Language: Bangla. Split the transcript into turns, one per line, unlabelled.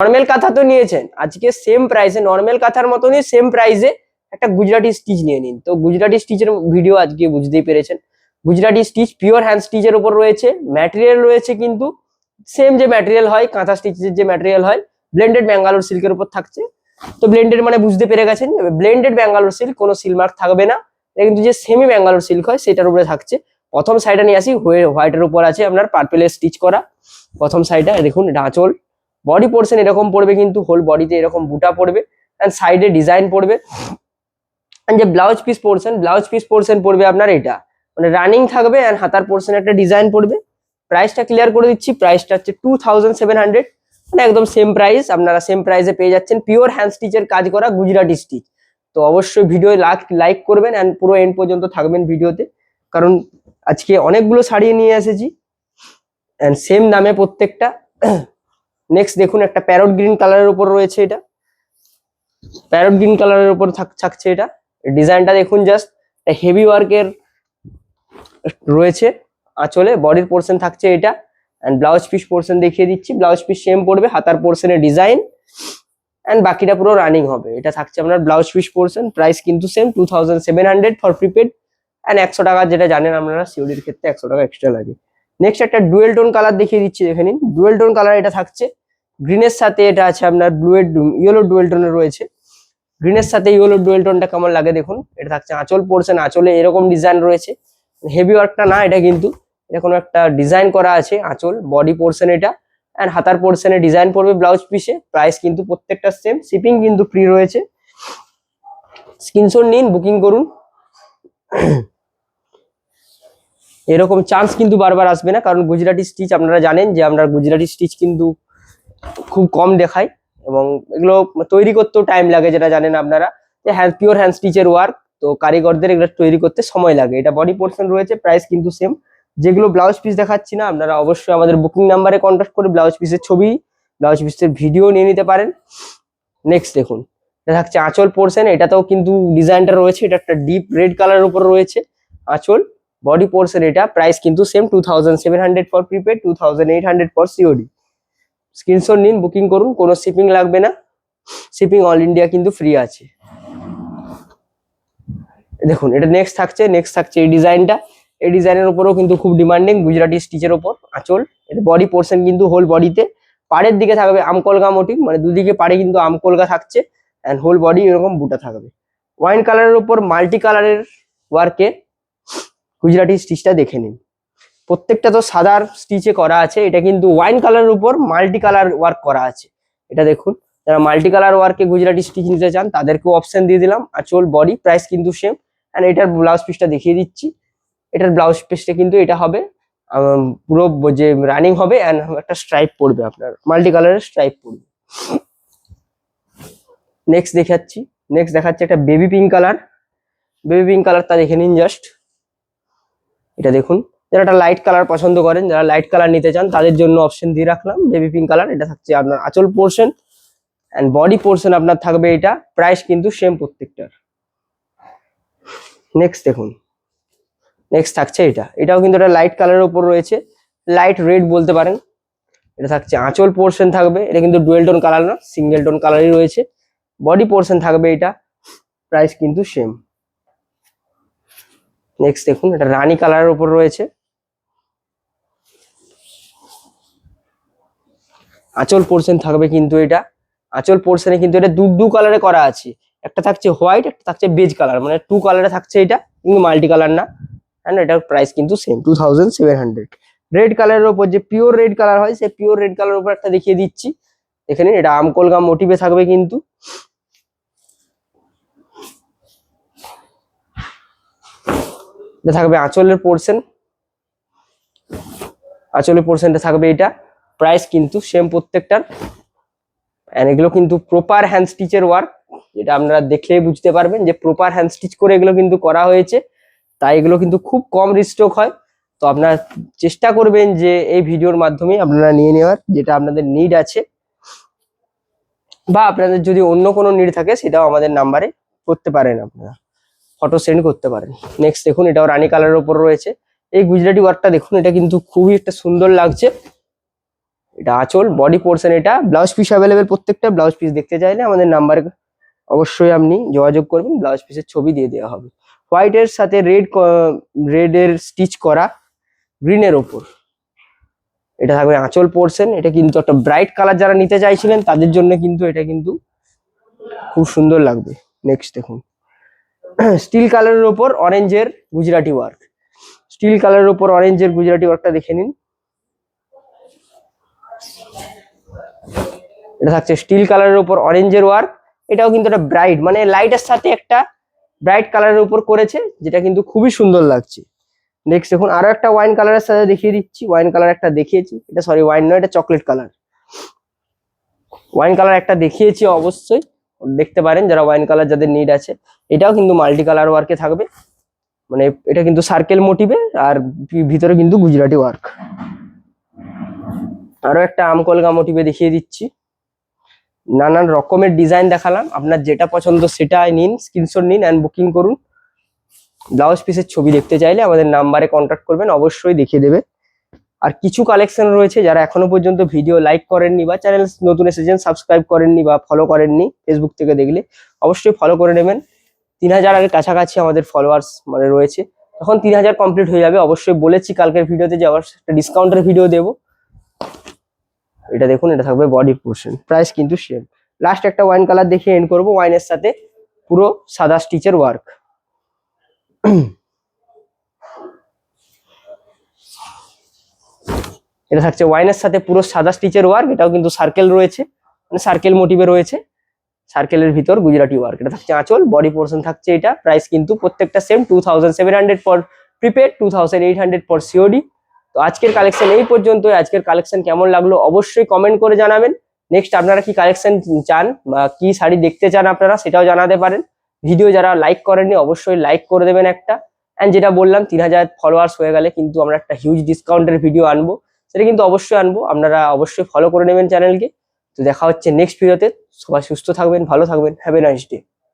নর্মাল কাঁথা তো নিয়েছেন, আজকে সেম প্রাইসে নর্মাল কাঁথার মতনই সেম প্রাইসে একটা গুজরাটি স্টিচ নিয়ে নিন। তো গুজরাটি স্টিচের ভিডিও আজকে বুঝতেই পেরেছেন। গুজরাটি স্টিচ পিওর হ্যান্ড স্টিচের উপর রয়েছে, ম্যাটেরিয়াল রয়েছে কিন্তু সেম যে ম্যাটেরিয়াল হয় কাঁথা স্টিচের যে ম্যাটেরিয়াল হয়, ব্লেন্ডেড ব্যাঙ্গালোর সিল্কের উপর থাকছে। তো ব্লেন্ডেড মানে বুঝতে পেরে গেছেন, ব্লেন্ডেড ব্যাঙ্গালোর সিল্ক, কোনো সিলমার্ক থাকবে না। এটা কিন্তু যে সেমি ব্যাঙ্গালোর সিল্ক হয় সেটার উপরে থাকছে। প্রথম সাইডে নিয়ে আসি, হোয়াইটের উপর আছে আপনার পার্পেলের স্টিচ করা প্রথম সাইডে। দেখুন এটা আঁচল, বডি পোর্শন এরকম পড়বে, কিন্তু হোল বডিতে এরকম বুটা পড়বে এন্ড সাইডে ডিজাইন পড়বে। এন্ড যে ব্লাউজ পিস পোর্শন পড়বে আপনার এটা মানে রানিং থাকবে এন্ড হাতার পোর্শন একটা ডিজাইন পড়বে। প্রাইসটা ক্লিয়ার করে দিচ্ছি, প্রাইসটা হচ্ছে 2700, মানে একদম সেম প্রাইস, আপনারা সেম প্রাইসে পেয়ে যাচ্ছেন পিওর হ্যান্ড স্টিচের কাজ করা গুজরাটি স্টিচ। তো অবশ্যই ভিডিও লাইক করবেন এন্ড পুরো এন্ড পর্যন্ত থাকবেন ভিডিওতে, কারণ আজকে অনেকগুলো শাড়ি নিয়ে এসেছি এন্ড সেম দামে প্রত্যেকটা। নেক্সট দেখুন একটা প্যারট গ্রিন কালারের উপর রয়েছে, এটা প্যারট গ্রিন কালারের উপর থাকছে। এটা ডিজাইনটা দেখুন, জাস্ট হেভি ওয়ার্কের রয়েছে। আঁচলে বডির পোর্শন থাকছে এটা এন্ড ব্লাউজ পিস পোর্শন দেখিয়ে দিচ্ছি, ব্লাউজ পিস সেম পড়বে, হাতার পোর্শনে ডিজাইন এন্ড বাকিটা পুরো রানিং হবে। এটা থাকছে আপনার ব্লাউজ পিস পোর্শন, প্রাইস কিন্তু সেম 2700 ফর প্রিপেড এন্ড 100 টাকা, যেটা জানেন আপনারা সিওডির ক্ষেত্রে 100 টাকা এক্সট্রা লাগে। নেক্সট একটা ডুয়েল টোন কালার দেখিয়ে দিচ্ছি, দেখে নিন। ডুয়েল টোন কালার এটা থাকছে গ্রিনের সাথে, এটা আছে আপনার ইয়েলো ডুয়েল টোনের রয়েছে। গ্রিনের সাথে ইয়েলো ডুয়েল টোনটা কেমন লাগে দেখুন। এটা থাকছে আঁচল পোর্শন, আঁচলে এরকম ডিজাইন রয়েছে, হেভি ওয়ার্কটা না এটা, কিন্তু এটা কোনো একটা ডিজাইন করা আছে আঁচল বডি পোর্শন এটা এন্ড হাতার পোর্শনে ডিজাইন পড়বে ব্লাউজ পিসে। প্রাইস কিন্তু প্রত্যেকটা সেম, শিপিং কিন্তু ফ্রি রয়েছে। স্ক্রিনশট নিন, বুকিং করুন। এরকম চান্স কিন্তু বারবার আসবে না, কারণ গুজরাটি স্টিচ আপনারা জানেন যে আমরা গুজরাটি স্টিচ কিন্তু খুব কম দেখাই এবং এগুলো তৈরি করতেও টাইম লাগে, যেটা জানেন আপনারা যে পিওর হ্যান্ড স্টিচের ওয়ার্ক, তো কারিগরদের এগুলো তৈরি করতে সময় লাগে। এটা বডি পোর্শন রয়েছে, প্রাইস কিন্তু সেম। যেগুলো ব্লাউজ পিস দেখাচ্ছি না, আপনারা অবশ্যই আমাদের বুকিং নাম্বারে কন্ট্যাক্ট করে ব্লাউজ পিসের ছবি, ব্লাউজ পিসের ভিডিও নিয়ে নিতে পারেন। নেক্সট দেখুন এটা থাকছে আঁচল পোর্শন, এটাতেও কিন্তু ডিজাইনটা রয়েছে, এটা একটা ডিপ রেড কালারের উপর রয়েছে আঁচল। বডি পোর্শন এটা, প্রাইস কিন্তু same 2700 for prepaid, 2800 for COD. Screenshot নিন, বুকিং করুন, কোনো শিপিং লাগবে না, শিপিং অল ইন্ডিয়া কিন্তু ফ্রি আছে। দেখুন এটা নেক্সট থাকছে এই ডিজাইনটা, এই ডিজাইনের উপরেও কিন্তু খুব ডিমান্ডিং গুজরাটি স্টিচের উপর আঁচল। এটা বডি পোর্শন কিন্তু হোল বডিতে পাড়ের দিকে থাকবে আমকলগা মোটিভ, মানে দুদিকে পাড়ে কিন্তু আমকলগা থাকছে এন্ড হোল বডি এরকম বুটা থাকবে। ওয়াইন কালারের উপর মাল্টি কালারের ওয়ার্কে গুজরাটি স্টিচটা দেখে নিন। প্রত্যেকটা তো সাদার স্টিচে করা আছে, এটা কিন্তু ওয়াইন কালারের উপর মাল্টি কালার ওয়ার্ক করা আছে। এটা দেখুন, যারা মাল্টি কালার ওয়ার্কে গুজরাটি স্টিচ নিতে চান তাদেরকেও অপশন দিয়ে দিলাম। আঁচল বডি প্রাইস কিন্তু সেম এন্ড এটার ব্লাউজ পিসটা দেখিয়ে দিচ্ছি। এটার ব্লাউজ পিসটা কিন্তু এটা হবে পুরো যে রানিং হবে এন্ড একটা স্ট্রাইপ পড়বে, আপনার মাল্টি কালারের স্ট্রাইপ পড়বে। নেক্সট দেখাচ্ছি একটা বেবি পিঙ্ক কালারটা দেখে নিন জাস্ট। এটা দেখুন, যারা একটা লাইট কালার পছন্দ করেন, যারা লাইট কালার নিতে চান তাদের জন্য অপশন দিয়ে রাখলাম বেবি পিঙ্ক কালার। এটা থাকছে আপনার আঁচল পোর্শন এন্ড বডি পোর্শন আপনার থাকবে এটা, প্রাইস কিন্তু সেম প্রত্যেকটার। নেক্সট দেখুন, নেক্সট থাকছে এটাও কিন্তু একটা লাইট কালারের উপর রয়েছে, লাইট রেড বলতে পারেন। এটা থাকছে আঁচল পোর্শন থাকবে, এটা কিন্তু ডুয়েল টোন কালার না, সিঙ্গেল টোন কালারই রয়েছে। বডি পোর্শন থাকবে এটা, প্রাইস কিন্তু সেম। নেক্সট দেখুন, এটা রানী কালারের উপর রয়েছে, আঁচল পোর্শন থাকবে কিন্তু এটা, আঁচল পোর্শনে কিন্তু এটা দু কালারে করা আছে, একটা থাকছে হোয়াইট, একটা থাকছে বেজ কালার, মানে 2 কালারে থাকছে এটা, কিন্তু মাল্টি কালার না। এন্ড এটার প্রাইস কিন্তু সেম 2700। রেড কালারের উপর যে পিওর রেড কালার হয়, সেই পিওর রেড কালারের উপর একটা দেখিয়ে দিচ্ছি, এখানে এটা আমকলগা মোটিভে থাকবে কিন্তু। এটা থাকবে আঁচলের পোর্শনটা থাকবে এটা, প্রাইস কিন্তু সেম প্রত্যেকটার। এন্ড এগুলো কিন্তু প্রপার হ্যান্ড স্টিচের ওয়ার্ক, যেটা আপনারা দেখলেই বুঝতে পারবেন যে প্রপার হ্যান্ড স্টিচ করে এগুলো কিন্তু করা হয়েছে, তাই এগুলো কিন্তু খুব কম রিস্টক হয়। তো আপনারা চেষ্টা করবেন যে এই ভিডিওর মাধ্যমে আপনারা নিয়ে নেওয়ার, যেটা আপনাদের নিড আছে, বা আপনাদের যদি অন্য কোনো নিড থাকে সেটাও আমাদের নাম্বারে করতে পারেন, আপনারা ফটো সেন্ড করতে পারেন। নেক্সট দেখুন, এটাও রানী কালারের উপর রয়েছে। এই গুজরাটি ওয়ার্কটা দেখুন, এটা কিন্তু খুবই একটা সুন্দর লাগছে, এটা আঁচল, বডি পোর্শন এটা। ব্লাউজ পিস অ্যাভেলেবেল, প্রত্যেকটা ব্লাউজ পিস দেখতে চাইলে আমাদের নাম্বারে অবশ্যই আপনি যোগাযোগ করবেন, ব্লাউজ পিসের ছবি দিয়ে দেওয়া হবে। হোয়াইটের সাথে রেডের স্টিচ করা গ্রিনের ওপর, এটা থাকবে আঁচল পোর্শন। এটা কিন্তু একটা ব্রাইট কালার যারা নিতে চাইছিলেন তাদের জন্য কিন্তু এটা কিন্তু খুব সুন্দর লাগবে। নেক্সট দেখুন, স্টিল কালারের ওপর অরেঞ্জের গুজরাটি ওয়ার্ক। স্টিল কালারের ওপর অরেঞ্জের গুজরাটি ওয়ার্কটা দেখে নিন। এটা থাকছে স্টিল কালারের উপর অরেঞ্জের ওয়ার্ক। এটাও কিন্তু একটা ব্রাইট, মানে লাইটের সাথে একটা ব্রাইট কালারের উপর করেছে, যেটা কিন্তু খুবই সুন্দর লাগছে। নেক্সট দেখুন, আরো একটা ওয়াইন কালারের সাথে দেখিয়ে দিচ্ছি। ওয়াইন কালার একটা দেখিয়েছি, এটা সরি ওয়াইন নয়, এটা চকলেট কালার। ওয়াইন কালার একটা দেখিয়েছি, অবশ্যই দেখতে পারেন যারা ওয়াইন কালার যাদের নিড আছে। এটাও কিন্তু মাল্টি কালার ওয়ার্কে থাকবে, মানে এটা কিন্তু সার্কেল মোটিভে, আর ভিতরে কিন্তু গুজরাটি ওয়ার্ক। আরো একটা আমকলগা মোটিভে দেখিয়ে দিচ্ছি। নানান রকমের ডিজাইন দেখালাম, আপনার যেটা পছন্দ সেটা নিন, স্ক্রিনশট নিন অ্যান্ড বুকিং করুন। ব্লাউজ পিসের ছবি দেখতে চাইলে আমাদের নাম্বারে কন্ট্যাক্ট করবেন, অবশ্যই দেখিয়ে দেবে। আর কিছু কালেকশন রয়েছে, যারা এখনো পর্যন্ত ভিডিও লাইক করেননি বা চ্যানেল নতুন এসেছেন সাবস্ক্রাইব করেননি বা ফলো করেননি, ফেসবুক থেকে দেখলে অবশ্যই ফলো করে নেবেন। 3000 এর কাছাকাছি আমাদের ফলোয়ার্স মানে রয়েছে, তখন 3000 কমপ্লিট হয়ে যাবে। অবশ্যই বলেছি কালকের ভিডিওতে যে আবার একটা ডিসকাউন্টের ভিডিও দেবো। এটা দেখুন, এটা থাকবে বডি পোর্শন, প্রাইস কিন্তু সেম। লাস্ট একটা ওয়াইন কালার দেখে এন্ড করবো, ওয়াইনের সাথে পুরো সাদা স্টিচের ওয়ার্ক। এটা থাকছে ওয়াইনের সাথে পুরো সাদা স্টিচের ওয়ার্ক। এটাও কিন্তু সার্কেল রয়েছে, মানে সার্কেল মোটিভে রয়েছে, সার্কেলের ভিতর গুজরাটি ওয়ার্ক। এটা থাকছে আঁচল, বডি পোর্শন থাকছে এটা। প্রাইস কিন্তু প্রত্যেকটা same, 2700 for prepaid, 2800 for COD. তো আজকের কালেকশন এই পর্যন্ত। আজকের কালেকশন কেমন লাগলো অবশ্যই কমেন্ট করে জানাবেন। নেক্সট আপনারা কি কালেকশন চান বা কি শাড়ি দেখতে চান আপনারা সেটাও জানাতে পারেন। ভিডিও যারা লাইক করেননি অবশ্যই লাইক করে দেবেন একটা। অ্যান্ড যেটা বললাম 3000 ফলোয়ার্স হয়ে গেলে কিন্তু আমরা একটা হিউজ ডিসকাউন্টের ভিডিও আনবো, সেটা কিন্তু অবশ্যই আনবো। আপনারা অবশ্যই ফলো করে নেবেন চ্যানেলকে। তো দেখা হচ্ছে নেক্সট ভিডিওতে। সবাই সুস্থ থাকবেন, ভালো থাকবেন। Have a nice day.